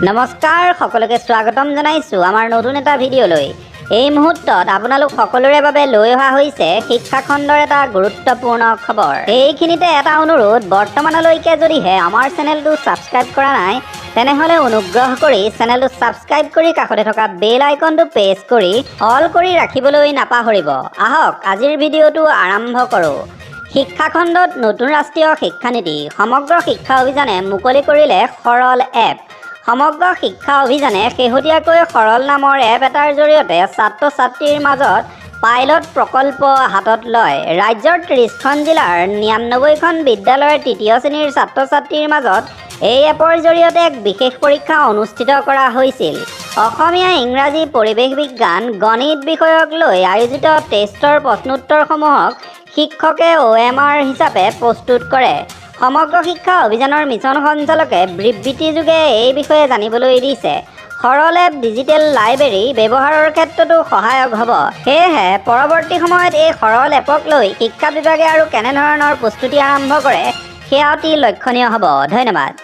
নমস্কাৰ সকলোকে স্বাগতম জনাইছো আমাৰ নতুন এটা ভিডিঅ'লৈ। এই মুহূৰ্তত আপোনালোক সকলোৰে বাবে লৈ অহা হৈছে শিক্ষা খণ্ডৰ এটা গুৰুত্বপূৰ্ণ খবৰ। এইখিনিতে এটা অনুৰোধ, বৰ্তমানলৈকে যদিহে আমাৰ চেনেলটো ছাবস্ক্ৰাইব কৰা নাই তেনেহ'লে অনুগ্ৰহ কৰি চেনেলটো ছাবস্ক্ৰাইব কৰি কাষতে থকা বেল আইকনটো প্ৰেছ কৰি অল কৰি ৰাখিবলৈ নাপাহৰিব। আহক আজিৰ ভিডিঅ'টো আৰম্ভ কৰোঁ। শিক্ষা খণ্ডত নতুন ৰাষ্ট্ৰীয় শিক্ষানীতি সমগ্ৰ শিক্ষা অভিযানে মুকলি কৰিলে সৰল এপ। সমগ্ৰ শিক্ষা অভিযানে শেহতীয়াকৈ সৰল নামৰ এপ এটাৰ জৰিয়তে ছাত্ৰ ছাত্ৰীৰ মাজত পাইলট প্ৰকল্প হাতত লয়। ৰাজ্যৰ 30খন জিলাৰ 99খন বিদ্যালয়ৰ তৃতীয় শ্ৰেণীৰ ছাত্ৰ ছাত্ৰীৰ মাজত এই এপৰ জৰিয়তে এক বিশেষ পৰীক্ষা অনুষ্ঠিত কৰা হৈছিল। অসমীয়া, ইংৰাজী, পৰিৱেশ বিজ্ঞান, গণিত বিষয়ক লৈ আয়োজিত টেষ্টৰ প্ৰশ্নোত্তৰসমূহক শিক্ষকে OMR হিচাপে প্ৰস্তুত কৰে। সমগ্ৰ শিক্ষা অভিযানৰ মিছন সঞ্চালকে বিবৃতিযোগে এই বিষয়ে জানিবলৈ দিছে। সৰল এপ ডিজিটেল লাইব্ৰেৰী ব্যৱহাৰৰ ক্ষেত্ৰতো সহায়ক হ'ব। সেয়েহে পৰৱৰ্তী সময়ত এই সৰল এপক লৈ শিক্ষা বিভাগে আৰু কেনেধৰণৰ প্ৰস্তুতি আৰম্ভ কৰে সেয়া অতি লক্ষণীয় হ'ব। ধন্যবাদ।